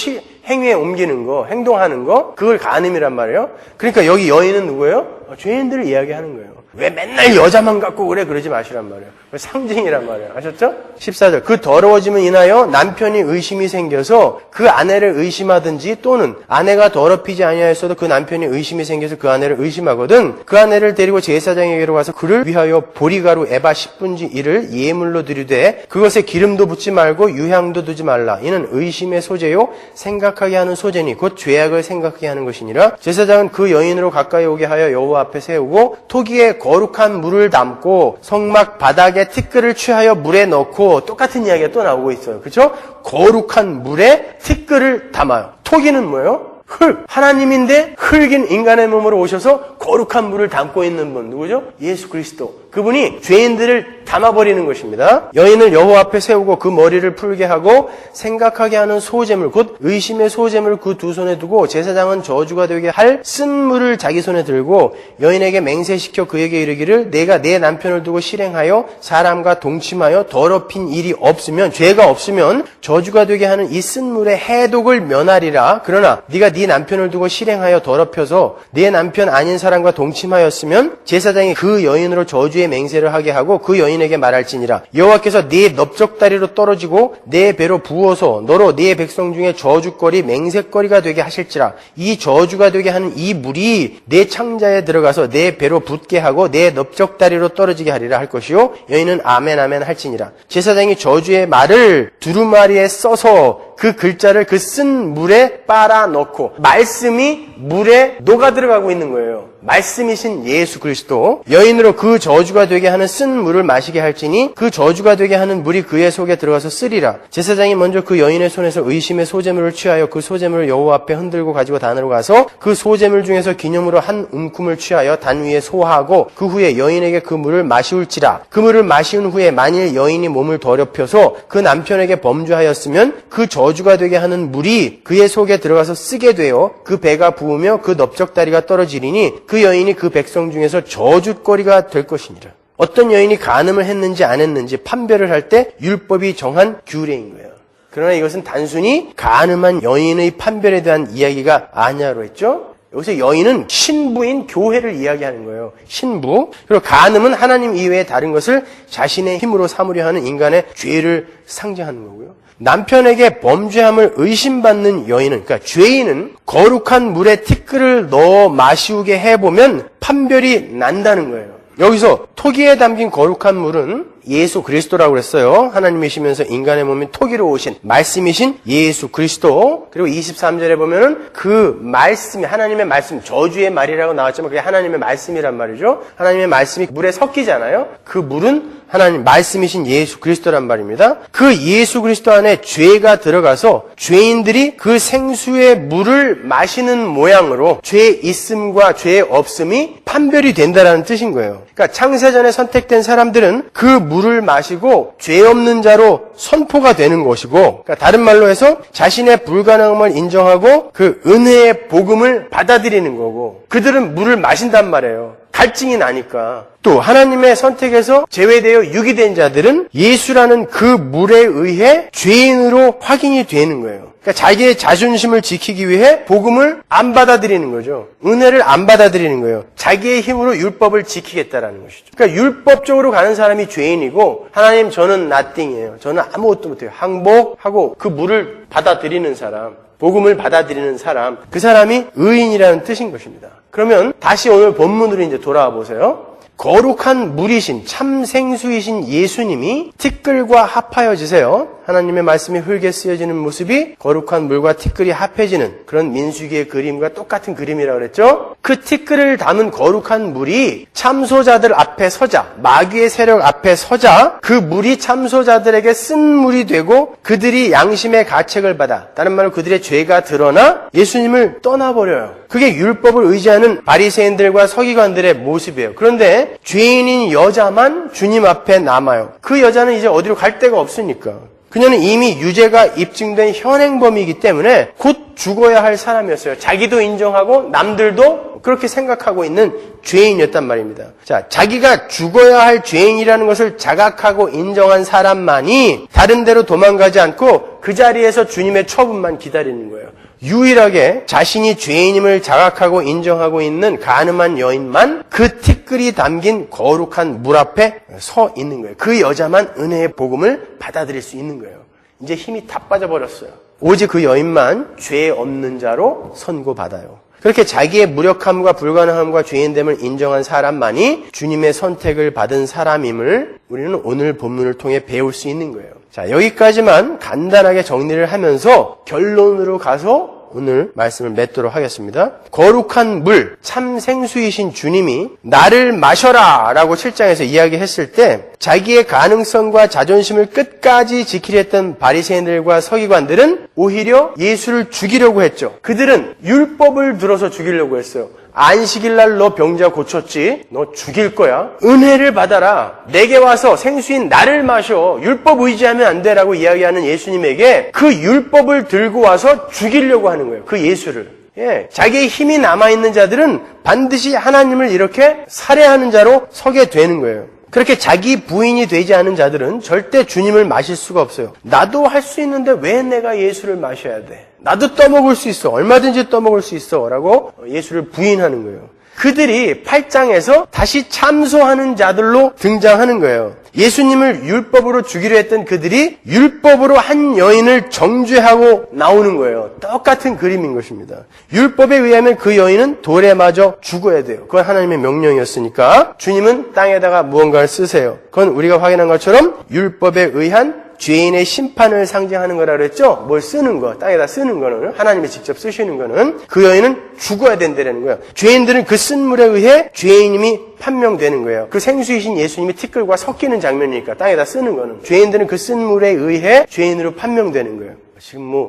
행위에 옮기는 거, 행동하는 거, 그걸 간음이란 말이에요. 그러니까 여기 여인은 누구예요? 죄인들을 이야기하는 거예요. 왜 맨날 여자만 갖고 그래? 그러지 마시란 말이에요. 상징이란 말이에요. 아셨죠? 14절. 그 더러워짐을 인하여 남편이 의심이 생겨서 그 아내를 의심하든지 또는 아내가 더럽히지 아니하였어도 그 남편이 의심이 생겨서 그 아내를 의심하거든 그 아내를 데리고 제사장에게로 가서 그를 위하여 보리가루 에바 10분지 1을 예물로 드리되 그것에 기름도 붓지 말고 유향도 두지 말라. 이는 의심의 소재요 생각하게 하는 소재니 곧 죄악을 생각하게 하는 것이니라. 제사장은 그 여인으로 가까이 오게 하여 여호와 앞에 세우고 토기에 거룩한 물을 담고 성막 바닥에 티끌을 취하여 물에 넣고 똑같은 이야기가 또 나오고 있어요. 그렇죠? 거룩한 물에 티끌을 담아요. 토기는 뭐예요? 흙. 하나님인데 흙인 인간의 몸으로 오셔서 거룩한 물을 담고 있는 분. 누구죠? 예수 그리스도. 그분이 죄인들을 담아버리는 것입니다. 여인을 여호와 앞에 세우고 그 머리를 풀게 하고 생각하게 하는 소재물, 곧 의심의 소재물 그 두 손에 두고 제사장은 저주가 되게 할 쓴물을 자기 손에 들고 여인에게 맹세시켜 그에게 이르기를 내가 내 남편을 두고 실행하여 사람과 동침하여 더럽힌 일이 없으면, 죄가 없으면 저주가 되게 하는 이 쓴물의 해독을 면하리라. 그러나 네가 네 남편을 두고 실행하여 더럽혀서 네 남편 아닌 사람과 동침하였으면 제사장이 그 여인으로 저주의 맹세를 하게 하고 그 여인에게 말할지니라. 여호와께서 네 넓적다리로 떨어지고 네 배로 부어서 너로 네 백성 중에 저주거리 맹세거리가 되게 하실지라. 이 저주가 되게 하는 이 물이 네 창자에 들어가서 네 배로 붓게 하고 네 넓적다리로 떨어지게 하리라 할 것이요 여인은 아멘 아멘 할지니라. 제사장이 저주의 말을 두루마리에 써서 그 글자를 그 쓴 물에 빨아 넣고 말씀이 물에 녹아 들어가고 있는 거예요. 말씀이신 예수 그리스도 여인으로 그 저주가 되게 하는 쓴 물을 마시게 할지니 그 저주가 되게 하는 물이 그의 속에 들어가서 쓰리라. 제사장이 먼저 그 여인의 손에서 의심의 소제물을 취하여 그 소제물을 여호와 앞에 흔들고 가지고 단으로 가서 그 소제물 중에서 기념으로 한 움큼을 취하여 단 위에 소하고 그 후에 여인에게 그 물을 마시울지라. 그 물을 마시운 후에 만일 여인이 몸을 더럽혀서 그 남편에게 범죄하였으면 그 저주가 되게 하는 물이 그의 속에 들어가서 쓰게 되어 그 배가 부으며 그 넓적다리가 떨어지리니 그 여인이 그 백성 중에서 저주거리가 될 것이니라. 어떤 여인이 간음을 했는지 안 했는지 판별을 할 때 율법이 정한 규례인 거예요. 그러나 이것은 단순히 간음한 여인의 판별에 대한 이야기가 아니라고 했죠. 여기서 여인은 신부인 교회를 이야기하는 거예요. 신부. 그리고 간음은 하나님 이외에 다른 것을 자신의 힘으로 삼으려 하는 인간의 죄를 상징하는 거고요. 남편에게 범죄함을 의심받는 여인은, 그러니까 죄인은 거룩한 물에 티끌을 넣어 마시우게 해보면 판별이 난다는 거예요. 여기서 토기에 담긴 거룩한 물은 예수 그리스도라고 그랬어요. 하나님이시면서 인간의 몸인 토기로 오신 말씀이신 예수 그리스도. 그리고 23절에 보면은 그 말씀이 하나님의 말씀, 저주의 말이라고 나왔지만 그게 하나님의 말씀이란 말이죠. 하나님의 말씀이 물에 섞이잖아요. 그 물은 하나님 말씀이신 예수 그리스도란 말입니다. 그 예수 그리스도 안에 죄가 들어가서 죄인들이 그 생수의 물을 마시는 모양으로 죄의 있음과 죄의 없음이 판별이 된다라는 뜻인 거예요. 그러니까 창세전에 선택된 사람들은 그 물을 마시고 죄 없는 자로 선포가 되는 것이고, 그러니까 다른 말로 해서 자신의 불가능함을 인정하고 그 은혜의 복음을 받아들이는 거고, 그들은 물을 마신단 말이에요. 갈증이 나니까. 또 하나님의 선택에서 제외되어 유기된 자들은 예수라는 그 물에 의해 죄인으로 확인이 되는 거예요. 그러니까 자기의 자존심을 지키기 위해 복음을 안 받아들이는 거죠. 은혜를 안 받아들이는 거예요. 자기의 힘으로 율법을 지키겠다라는 것이죠. 그러니까 율법적으로 가는 사람이 죄인이고, 하나님 저는 nothing이에요. 저는 아무것도 못해요. 항복하고 그 물을 받아들이는 사람, 복음을 받아들이는 사람, 그 사람이 의인이라는 뜻인 것입니다. 그러면 다시 오늘 본문으로 이제 돌아와 보세요. 거룩한 물이신 참 생수이신 예수님이 티끌과 합하여지세요. 하나님의 말씀이 흙에 쓰여지는 모습이 거룩한 물과 티끌이 합해지는 그런 민수기의 그림과 똑같은 그림이라고 그랬죠. 그 티끌을 담은 거룩한 물이 참소자들 앞에 서자, 마귀의 세력 앞에 서자, 그 물이 참소자들에게 쓴 물이 되고 그들이 양심의 가책을 받아, 다른 말로 그들의 죄가 드러나 예수님을 떠나버려요. 그게 율법을 의지하는 바리새인들과 서기관들의 모습이에요. 그런데 죄인인 여자만 주님 앞에 남아요. 그 여자는 이제 어디로 갈 데가 없으니까. 그녀는 이미 유죄가 입증된 현행범이기 때문에 곧 죽어야 할 사람이었어요. 자기도 인정하고 남들도 그렇게 생각하고 있는 죄인이었단 말입니다. 자, 자기가 죽어야 할 죄인이라는 것을 자각하고 인정한 사람만이 다른 데로 도망가지 않고 그 자리에서 주님의 처분만 기다리는 거예요. 유일하게 자신이 죄인임을 자각하고 인정하고 있는 간음한 여인만 그 티끌이 담긴 거룩한 물 앞에 서 있는 거예요. 그 여자만 은혜의 복음을 받아들일 수 있는 거예요. 이제 힘이 다 빠져버렸어요. 오직 그 여인만 죄 없는 자로 선고받아요. 그렇게 자기의 무력함과 불가능함과 죄인됨을 인정한 사람만이 주님의 선택을 받은 사람임을 우리는 오늘 본문을 통해 배울 수 있는 거예요. 자, 여기까지만 간단하게 정리를 하면서 결론으로 가서 오늘 말씀을 맺도록 하겠습니다. 거룩한 물, 참 생수이신 주님이 나를 마셔라 라고 7장에서 이야기했을 때 자기의 가능성과 자존심을 끝까지 지키려 했던 바리새인들과 서기관들은 오히려 예수를 죽이려고 했죠. 그들은 율법을 들어서 죽이려고 했어요. 안식일날 너 병자 고쳤지? 너 죽일 거야. 은혜를 받아라. 내게 와서 생수인 나를 마셔. 율법 의지하면 안 돼라고 이야기하는 예수님에게 그 율법을 들고 와서 죽이려고 하는 거예요. 그 예수를. 예, 자기의 힘이 남아있는 자들은 반드시 하나님을 이렇게 살해하는 자로 서게 되는 거예요. 그렇게 자기 부인이 되지 않은 자들은 절대 주님을 마실 수가 없어요. 나도 할 수 있는데 왜 내가 예수를 마셔야 돼? 나도 떠먹을 수 있어. 얼마든지 떠먹을 수 있어. 라고 예수를 부인하는 거예요. 그들이 8장에서 다시 참소하는 자들로 등장하는 거예요. 예수님을 율법으로 죽이려 했던 그들이 율법으로 한 여인을 정죄하고 나오는 거예요. 똑같은 그림인 것입니다. 율법에 의하면 그 여인은 돌에 맞아 죽어야 돼요. 그건 하나님의 명령이었으니까 주님은 땅에다가 무언가를 쓰세요. 그건 우리가 확인한 것처럼 율법에 의한 죄인의 심판을 상징하는 거라 그랬죠? 뭘 쓰는 거, 땅에다 쓰는 거는, 하나님이 직접 쓰시는 거는 그 여인은 죽어야 된다는 거예요. 죄인들은 그 쓴 물에 의해 죄인임이 판명되는 거예요. 그 생수이신 예수님이 티끌과 섞이는 장면이니까 땅에다 쓰는 거는. 죄인들은 그 쓴 물에 의해 죄인으로 판명되는 거예요. 지금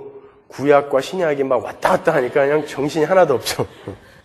구약과 신약이 막 왔다 갔다 하니까 그냥 정신이 하나도 없죠.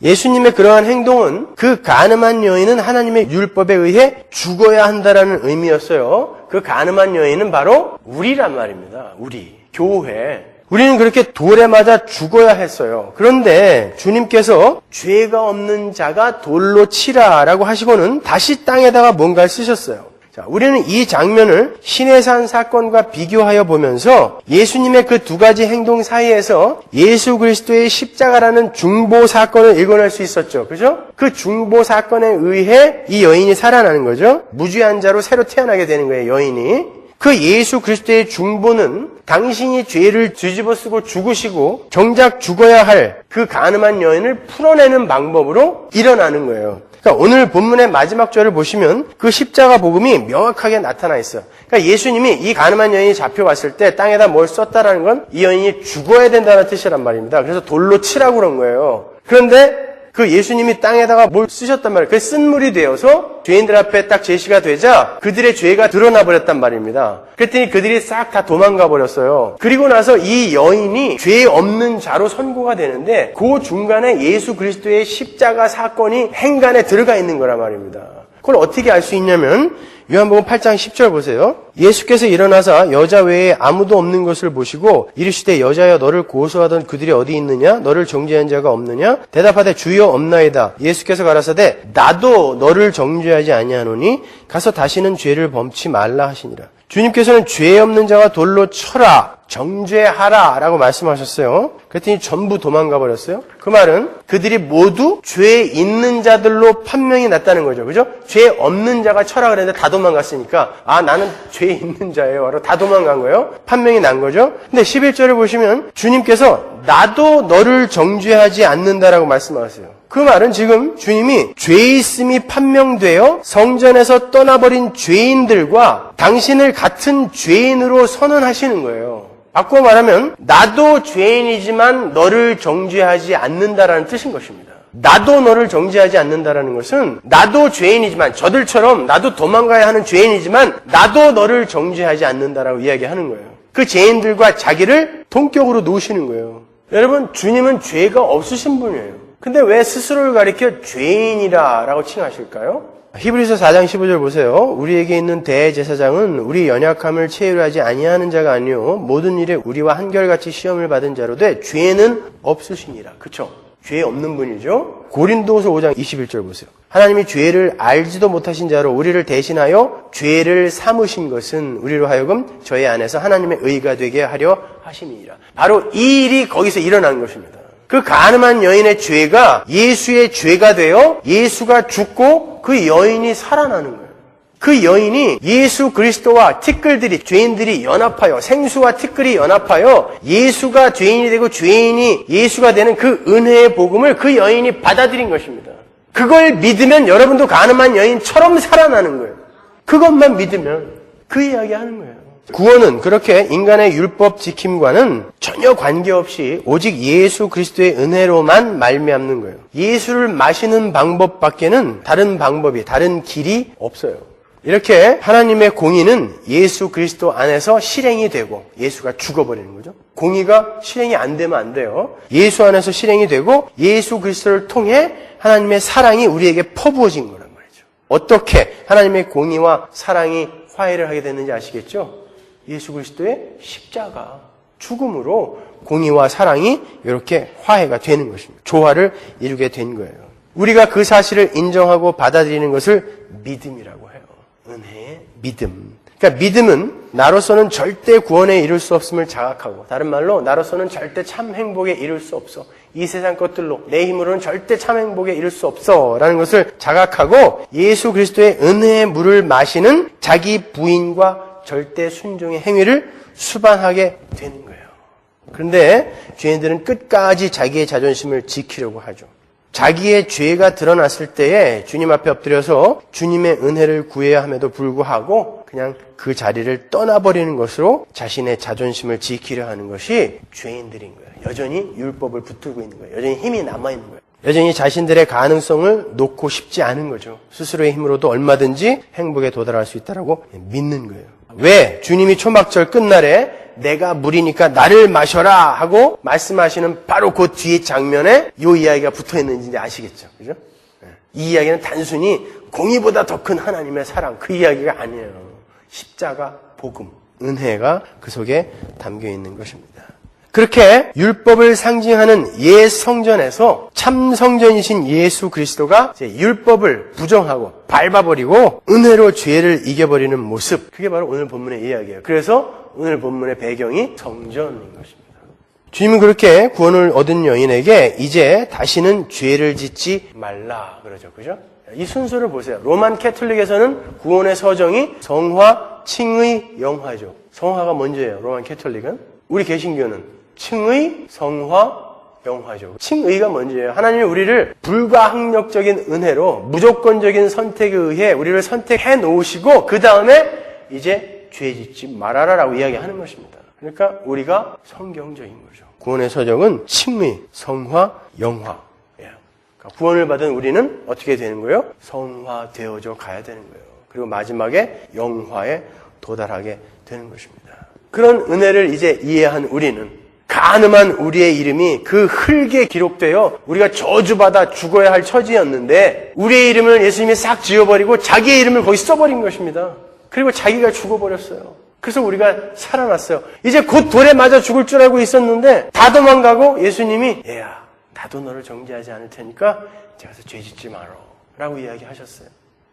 예수님의 그러한 행동은 그 간음한 여인은 하나님의 율법에 의해 죽어야 한다라는 의미였어요. 그 간음한 여인은 바로 우리란 말입니다. 우리, 교회. 우리는 그렇게 돌에 맞아 죽어야 했어요. 그런데 주님께서 죄가 없는 자가 돌로 치라라고 하시고는 다시 땅에다가 뭔가를 쓰셨어요. 자, 우리는 이 장면을 시내산 사건과 비교하여 보면서 예수님의 그 두 가지 행동 사이에서 예수 그리스도의 십자가라는 중보 사건을 읽어낼 수 있었죠. 그죠? 그 중보 사건에 의해 이 여인이 살아나는 거죠. 무죄한 자로 새로 태어나게 되는 거예요, 여인이. 그 예수 그리스도의 중보는 당신이 죄를 뒤집어 쓰고 죽으시고 정작 죽어야 할 그 간음한 여인을 풀어내는 방법으로 일어나는 거예요. 그러니까 오늘 본문의 마지막 절을 보시면 그 십자가 복음이 명확하게 나타나 있어요. 그러니까 예수님이 이 간음한 여인이 잡혀왔을 때 땅에다 뭘 썼다라는 건 이 여인이 죽어야 된다는 뜻이란 말입니다. 그래서 돌로 치라고 그런 거예요. 그런데 그 예수님이 땅에다가 뭘 쓰셨단 말이에요. 그게 쓴물이 되어서 죄인들 앞에 딱 제시가 되자 그들의 죄가 드러나 버렸단 말입니다. 그랬더니 그들이 싹 다 도망가 버렸어요. 그리고 나서 이 여인이 죄 없는 자로 선고가 되는데 그 중간에 예수 그리스도의 십자가 사건이 행간에 들어가 있는 거란 말입니다. 그걸 어떻게 알 수 있냐면 요한복음 8장 10절 보세요. 예수께서 일어나사 여자 외에 아무도 없는 것을 보시고 이르시되 여자여 너를 고소하던 그들이 어디 있느냐? 너를 정죄한 자가 없느냐? 대답하되 주여 없나이다. 예수께서 가라사대 나도 너를 정죄하지 아니하노니 가서 다시는 죄를 범치 말라 하시니라. 주님께서는 죄 없는 자가 돌로 쳐라, 정죄하라 라고 말씀하셨어요. 그랬더니 전부 도망가 버렸어요. 그 말은 그들이 모두 죄 있는 자들로 판명이 났다는 거죠. 그죠? 죄 없는 자가 쳐라 그랬는데 다 도망갔으니까 나는 죄 있는 자예요. 바로 다 도망간 거예요. 판명이 난 거죠. 근데 11절을 보시면 주님께서 나도 너를 정죄하지 않는다라고 말씀하세요. 그 말은 지금 주님이 죄 있음이 판명되어 성전에서 떠나버린 죄인들과 당신을 같은 죄인으로 선언하시는 거예요. 바꿔 말하면 나도 죄인이지만 너를 정죄하지 않는다라는 뜻인 것입니다. 나도 너를 정죄하지 않는다라는 것은 나도 죄인이지만 저들처럼 나도 도망가야 하는 죄인이지만 나도 너를 정죄하지 않는다라고 이야기하는 거예요. 그 죄인들과 자기를 동격으로 놓으시는 거예요. 여러분, 주님은 죄가 없으신 분이에요. 근데 왜 스스로를 가리켜 죄인이라고 칭하실까요? 히브리서 4장 15절 보세요. 우리에게 있는 대제사장은 우리 연약함을 체휼하지 아니하는 자가 아니요 모든 일에 우리와 한결같이 시험을 받은 자로 돼 죄는 없으시니라. 그렇죠? 죄 없는 분이죠. 고린도후서 5장 21절 보세요. 하나님이 죄를 알지도 못하신 자로 우리를 대신하여 죄를 삼으신 것은 우리로 하여금 저희 안에서 하나님의 의가 되게 하려 하심이니라. 바로 이 일이 거기서 일어난 것입니다. 그 간음한 여인의 죄가 예수의 죄가 되어 예수가 죽고 그 여인이 살아나는 거예요. 그 여인이 예수 그리스도와 티끌들이, 죄인들이 연합하여, 생수와 티끌이 연합하여 예수가 죄인이 되고 죄인이 예수가 되는 그 은혜의 복음을 그 여인이 받아들인 것입니다. 그걸 믿으면 여러분도 간음한 여인처럼 살아나는 거예요. 그것만 믿으면 그 이야기 하는 거예요. 구원은 그렇게 인간의 율법 지킴과는 전혀 관계없이 오직 예수 그리스도의 은혜로만 말미암는 거예요. 예수를 마시는 방법밖에는 다른 길이 없어요. 이렇게 하나님의 공의는 예수 그리스도 안에서 실행이 되고 예수가 죽어버리는 거죠. 공의가 실행이 안 되면 안 돼요. 예수 안에서 실행이 되고 예수 그리스도를 통해 하나님의 사랑이 우리에게 퍼부어진 거란 말이죠. 어떻게 하나님의 공의와 사랑이 화해를 하게 됐는지 아시겠죠? 예수 그리스도의 십자가, 죽음으로 공의와 사랑이 이렇게 화해가 되는 것입니다. 조화를 이루게 된 거예요. 우리가 그 사실을 인정하고 받아들이는 것을 믿음이라고 해요. 은혜의 믿음. 그러니까 믿음은 나로서는 절대 구원에 이룰 수 없음을 자각하고, 다른 말로 나로서는 절대 참 행복에 이룰 수 없어. 이 세상 것들로 내 힘으로는 절대 참 행복에 이룰 수 없어 라는 것을 자각하고 예수 그리스도의 은혜의 물을 마시는 자기 부인과 절대 순종의 행위를 수반하게 되는 거예요. 그런데 죄인들은 끝까지 자기의 자존심을 지키려고 하죠. 자기의 죄가 드러났을 때에 주님 앞에 엎드려서 주님의 은혜를 구해야 함에도 불구하고 그냥 그 자리를 떠나버리는 것으로 자신의 자존심을 지키려 하는 것이 죄인들인 거예요. 여전히 율법을 붙들고 있는 거예요. 여전히 힘이 남아있는 거예요. 여전히 자신들의 가능성을 놓고 싶지 않은 거죠. 스스로의 힘으로도 얼마든지 행복에 도달할 수 있다고 믿는 거예요. 왜? 주님이 초막절 끝날에 내가 물이니까 나를 마셔라 하고 말씀하시는 바로 그 뒤에 장면에 이 이야기가 붙어있는지 아시겠죠? 그죠? 이 이야기는 단순히 공의보다 더 큰 하나님의 사랑, 그 이야기가 아니에요. 십자가, 복음, 은혜가 그 속에 담겨 있는 것입니다. 그렇게 율법을 상징하는 옛 성전에서 참 성전이신 예수 그리스도가 율법을 부정하고 밟아버리고 은혜로 죄를 이겨버리는 모습, 그게 바로 오늘 본문의 이야기예요. 그래서 오늘 본문의 배경이 성전인 것입니다. 주님은 그렇게 구원을 얻은 여인에게 이제 다시는 죄를 짓지 말라 그러죠. 그죠? 이 순서를 보세요. 로만 캐톨릭에서는 구원의 서정이 성화, 칭의, 영화죠. 성화가 먼저예요. 로만 캐톨릭은. 우리 개신교는 칭의, 성화, 영화죠. 칭의가 먼저예요. 하나님이 우리를 불가항력적인 은혜로 무조건적인 선택에 의해 우리를 선택해 놓으시고 그 다음에 이제 죄 짓지 말아라라고 이야기하는 것입니다. 그러니까 우리가 성경적인 거죠. 구원의 서정은 칭의, 성화, 영화. 그러니까 구원을 받은 우리는 어떻게 되는 거예요? 성화되어져 가야 되는 거예요. 그리고 마지막에 영화에 도달하게 되는 것입니다. 그런 은혜를 이제 이해한 우리는 가늠한 우리의 이름이 그 흙에 기록되어 우리가 저주받아 죽어야 할 처지였는데 우리의 이름을 예수님이 싹 지워버리고 자기의 이름을 거기 써버린 것입니다. 그리고 자기가 죽어버렸어요. 그래서 우리가 살아났어요. 이제 곧 돌에 맞아 죽을 줄 알고 있었는데 다 도망가고 예수님이 얘야 나도 너를 정죄하지 않을 테니까 이제 가서 죄 짓지 마라 라고 이야기하셨어요.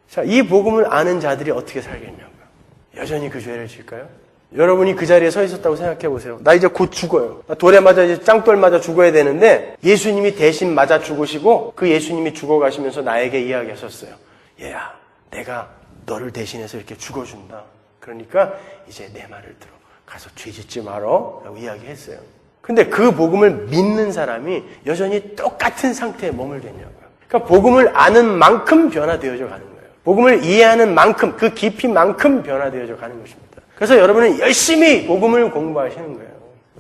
자, 이 복음을 아는 자들이 어떻게 살겠냐고요. 여전히 그 죄를 질까요? 여러분이 그 자리에 서 있었다고 생각해 보세요. 나 이제 곧 죽어요. 나 돌에 맞아 이제 짱돌 맞아 죽어야 되는데 예수님이 대신 맞아 죽으시고 그 예수님이 죽어가시면서 나에게 이야기하셨어요. 얘야 내가 너를 대신해서 이렇게 죽어준다. 그러니까 이제 내 말을 들어. 가서 죄 짓지 마라 라고 이야기했어요. 근데 그 복음을 믿는 사람이 여전히 똑같은 상태에 머물겠냐고요. 그러니까 복음을 아는 만큼 변화되어져 가는 거예요. 복음을 이해하는 만큼, 그 깊이만큼 변화되어져 가는 것입니다. 그래서 여러분은 열심히 복음을 공부하시는 거예요.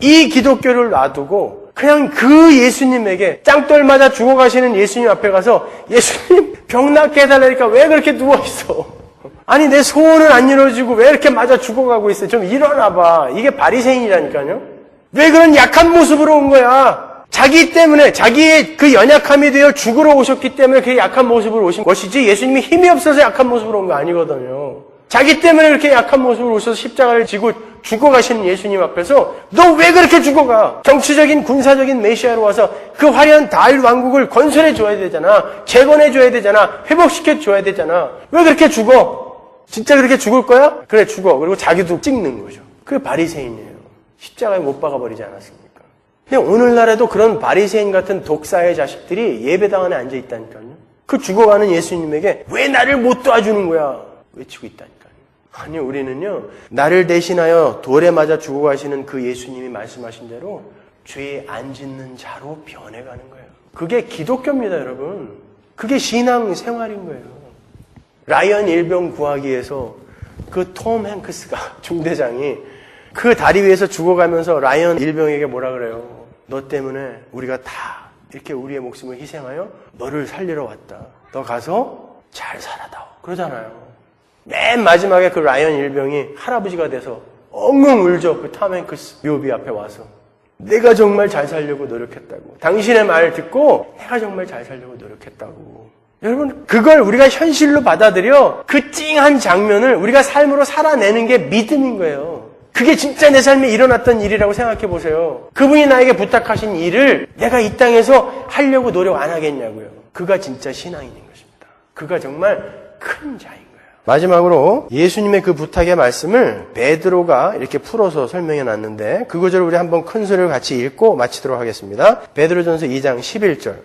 이 기독교를 놔두고 그냥 그 예수님에게 짱돌 맞아 죽어가시는 예수님 앞에 가서 예수님 병 낫게 해달라니까 왜 그렇게 누워있어? 아니 내 소원은 안 이루어지고 왜 이렇게 맞아 죽어가고 있어? 좀 일어나봐. 이게 바리새인이라니까요. 왜 그런 약한 모습으로 온 거야? 자기 때문에 자기의 그 연약함이 되어 죽으러 오셨기 때문에 그 약한 모습으로 오신 것이지 예수님이 힘이 없어서 약한 모습으로 온 거 아니거든요. 자기 때문에 그렇게 약한 모습으로 오셔서 십자가를 지고 죽어가시는 예수님 앞에서 너 왜 그렇게 죽어가? 정치적인 군사적인 메시아로 와서 그 화려한 다윗 왕국을 건설해 줘야 되잖아. 재건해 줘야 되잖아. 회복시켜 줘야 되잖아. 왜 그렇게 죽어? 진짜 그렇게 죽을 거야? 그래 죽어. 그리고 자기도 찍는 거죠. 그게 바리새인이에요. 십자가에 못 박아버리지 않았습니까? 근데 오늘날에도 그런 바리새인 같은 독사의 자식들이 예배당 안에 앉아 있다니까요. 그 죽어가는 예수님에게 왜 나를 못 도와주는 거야? 외치고 있다니까요. 아니 우리는요 나를 대신하여 돌에 맞아 죽어가시는 그 예수님이 말씀하신 대로 죄 안 짓는 자로 변해가는 거예요. 그게 기독교입니다 여러분. 그게 신앙 생활인 거예요. 라이언 일병 구하기에서 그 톰 행크스가 중대장이 그 다리 위에서 죽어가면서 라이언 일병에게 뭐라 그래요? 너 때문에 우리가 다 이렇게 우리의 목숨을 희생하여 너를 살리러 왔다. 너 가서 잘 살아다오. 그러잖아요. 맨 마지막에 그 라이언 일병이 할아버지가 돼서 엉엉 울죠. 그 톰 행크스 묘비 앞에 와서. 내가 정말 잘 살려고 노력했다고. 당신의 말을 듣고 내가 정말 잘 살려고 노력했다고. 여러분 그걸 우리가 현실로 받아들여 그 찡한 장면을 우리가 삶으로 살아내는 게 믿음인 거예요. 그게 진짜 내 삶에 일어났던 일이라고 생각해 보세요. 그분이 나에게 부탁하신 일을 내가 이 땅에서 하려고 노력 안 하겠냐고요. 그가 진짜 신앙인인 것입니다. 그가 정말 큰 자인 거예요. 마지막으로 예수님의 그 부탁의 말씀을 베드로가 이렇게 풀어서 설명해 놨는데 그 구절을 우리 한번 큰 소리로 같이 읽고 마치도록 하겠습니다. 베드로전서 2장 11절.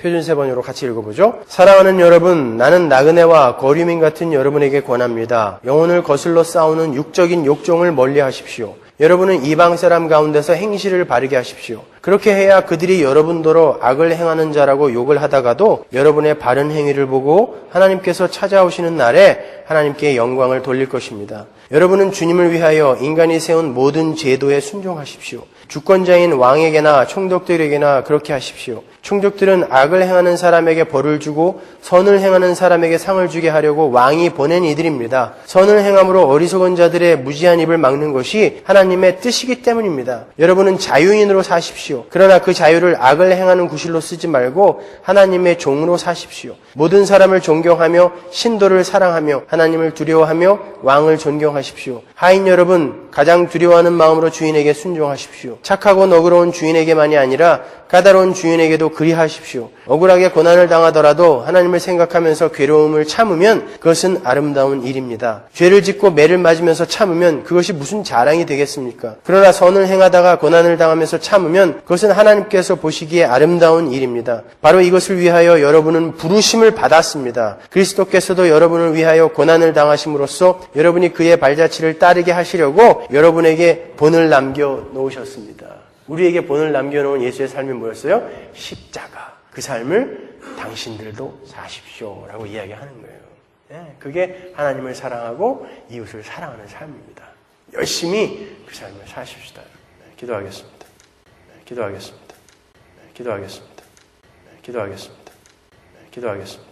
표준 세 번으로 같이 읽어보죠. 사랑하는 여러분, 나는 나그네와 거류민 같은 여러분에게 권합니다. 영혼을 거슬러 싸우는 육적인 욕종을 멀리 하십시오. 여러분은 이방 사람 가운데서 행실을 바르게 하십시오. 그렇게 해야 그들이 여러분더러 악을 행하는 자라고 욕을 하다가도 여러분의 바른 행위를 보고 하나님께서 찾아오시는 날에 하나님께 영광을 돌릴 것입니다. 여러분은 주님을 위하여 인간이 세운 모든 제도에 순종하십시오. 주권자인 왕에게나 총독들에게나 그렇게 하십시오. 총독들은 악을 행하는 사람에게 벌을 주고 선을 행하는 사람에게 상을 주게 하려고 왕이 보낸 이들입니다. 선을 행함으로 어리석은 자들의 무지한 입을 막는 것이 하나님의 뜻이기 때문입니다. 여러분은 자유인으로 사십시오. 그러나 그 자유를 악을 행하는 구실로 쓰지 말고 하나님의 종으로 사십시오. 모든 사람을 존경하며 신도를 사랑하며 하나님을 두려워하며 왕을 존경하십시오. 하인 여러분, 가장 두려워하는 마음으로 주인에게 순종하십시오. 착하고 너그러운 주인에게만이 아니라 까다로운 주인에게도 그리하십시오. 억울하게 고난을 당하더라도 하나님을 생각하면서 괴로움을 참으면 그것은 아름다운 일입니다. 죄를 짓고 매를 맞으면서 참으면 그것이 무슨 자랑이 되겠습니까? 그러나 선을 행하다가 고난을 당하면서 참으면 그것은 하나님께서 보시기에 아름다운 일입니다. 바로 이것을 위하여 여러분은 부르심을 받았습니다. 그리스도께서도 여러분을 위하여 고난을 당하심으로써 여러분이 그의 발자취를 따르게 하시려고 여러분에게 본을 남겨놓으셨습니다. 우리에게 본을 남겨놓은 예수의 삶이 뭐였어요? 십자가. 그 삶을 당신들도 사십시오라고 이야기하는 거예요. 그게 하나님을 사랑하고 이웃을 사랑하는 삶입니다. 열심히 그 삶을 사십시다. 기도하겠습니다. 기도하겠습니다. 기도하겠습니다. 기도하겠습니다. 기도하겠습니다.